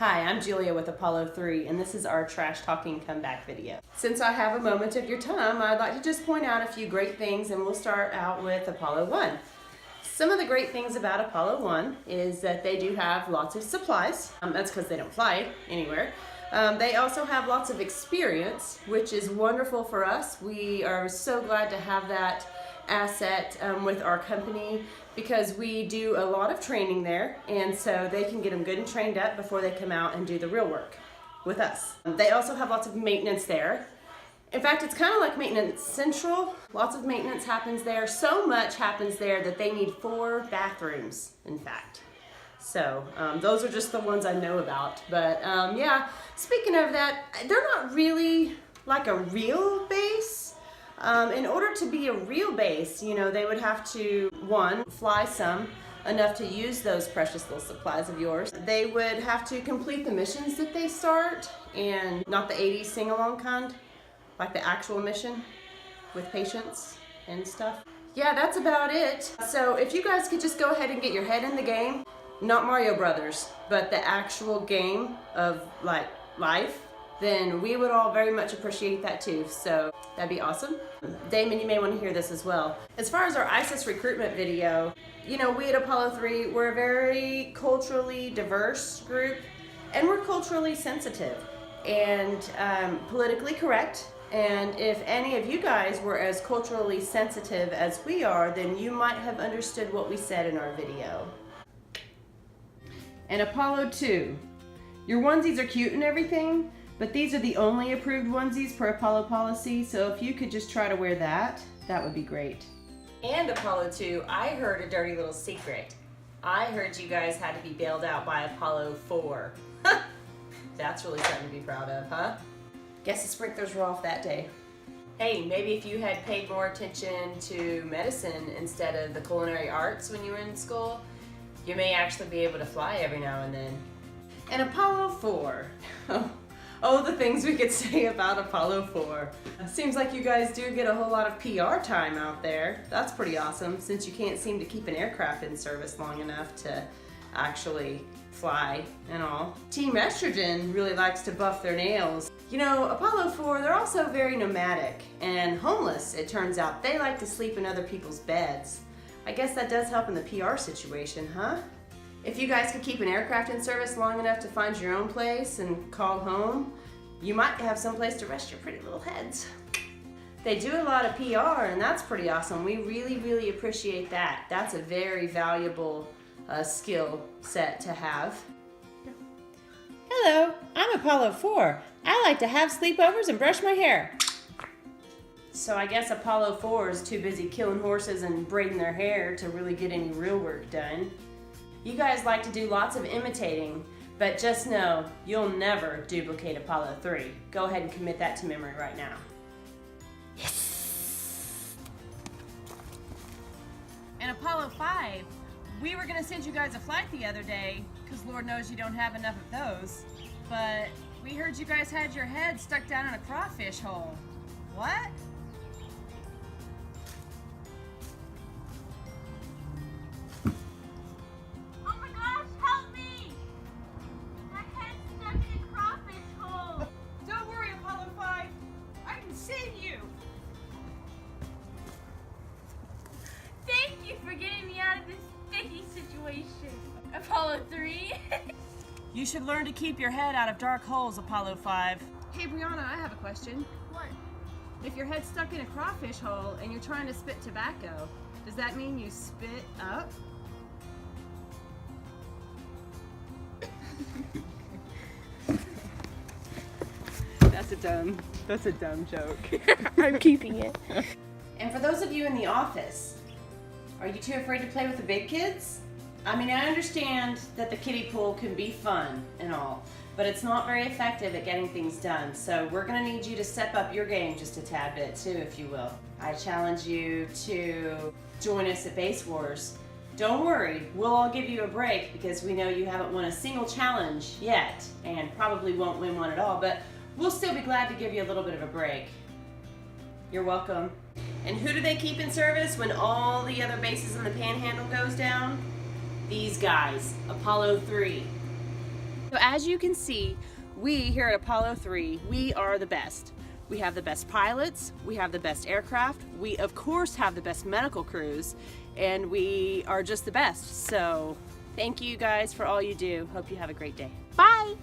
Hi, I'm Julia with Apollo 3, and this is our trash talking comeback video. Since I have a moment of your time, I'd like to just point out a few great things, and we'll start out with Apollo 1. Some of the great things about Apollo 1 is that they do have lots of supplies. That's because they don't fly anywhere. They also have lots of experience, which is wonderful for us. We are so glad to have that asset with our company because we do a lot of training there, and so they can get them good and trained up before they come out and do the real work with us. They also have lots of maintenance there. In fact, it's kind of like Maintenance Central. Lots of maintenance happens there. So much happens there that they need 4 bathrooms, in fact. So those are just the ones I know about. But yeah, speaking of that, they're not really like a real base. In order to be a real base, you know, they would have to, 1, fly some, enough to use those precious little supplies of yours. They would have to complete the missions that they start, and not the 80s sing-along kind, like the actual mission with patients and stuff. Yeah, that's about it. So if you guys could just go ahead and get your head in the game, not Mario Brothers, but the actual game of like life, then we would all very much appreciate that too. So that'd be awesome. Damon, you may want to hear this as well. As far as our ISIS recruitment video, you know, we at Apollo 3, we're a very culturally diverse group, and we're culturally sensitive and politically correct. And if any of you guys were as culturally sensitive as we are, then you might have understood what we said in our video. And Apollo 2, your onesies are cute and everything, but these are the only approved onesies per Apollo policy, so if you could just try to wear that, that would be great. And Apollo 2, I heard a dirty little secret. I heard you guys had to be bailed out by Apollo 4. That's really something to be proud of, huh? Guess the sprinklers were off that day. Hey, maybe if you had paid more attention to medicine instead of the culinary arts when you were in school, you may actually be able to fly every now and then. And Apollo 4. Oh, the things we could say about Apollo 4. Seems like you guys do get a whole lot of PR time out there. That's pretty awesome, since you can't seem to keep an aircraft in service long enough to actually fly and all. Team Estrogen really likes to buff their nails. You know, Apollo 4, they're also very nomadic and homeless, it turns out. They like to sleep in other people's beds. I guess that does help in the PR situation, huh? If you guys could keep an aircraft in service long enough to find your own place and call home, you might have some place to rest your pretty little heads. They do a lot of PR, and that's pretty awesome. We really, really appreciate that. That's a very valuable skill set to have. Hello, I'm Apollo 4. I like to have sleepovers and brush my hair. So I guess Apollo 4 is too busy killing horses and braiding their hair to really get any real work done. You guys like to do lots of imitating, but just know you'll never duplicate Apollo 3. Go ahead and commit that to memory right now. Yes! And Apollo 5, we were gonna send you guys a flight the other day, because Lord knows you don't have enough of those, but we heard you guys had your head stuck down in a crawfish hole. What? Apollo 3? You should learn to keep your head out of dark holes, Apollo 5. Hey Brianna, I have a question. What? If your head's stuck in a crawfish hole and you're trying to spit tobacco, does that mean you spit up? That's a dumb joke. I'm keeping it. And for those of you in the office, are you too afraid to play with the big kids? I mean, I understand that the kiddie pool can be fun and all, but it's not very effective at getting things done. So we're gonna need you to step up your game just a tad bit too, if you will. I challenge you to join us at Base Wars. Don't worry, we'll all give you a break because we know you haven't won a single challenge yet and probably won't win one at all, but we'll still be glad to give you a little bit of a break. You're welcome. And who do they keep in service when all the other bases in the Panhandle goes down? These guys, Apollo 3. So as you can see, we here at Apollo 3, we are the best. We have the best pilots, we have the best aircraft, we of course have the best medical crews, and we are just the best. So thank you guys for all you do. Hope you have a great day. Bye!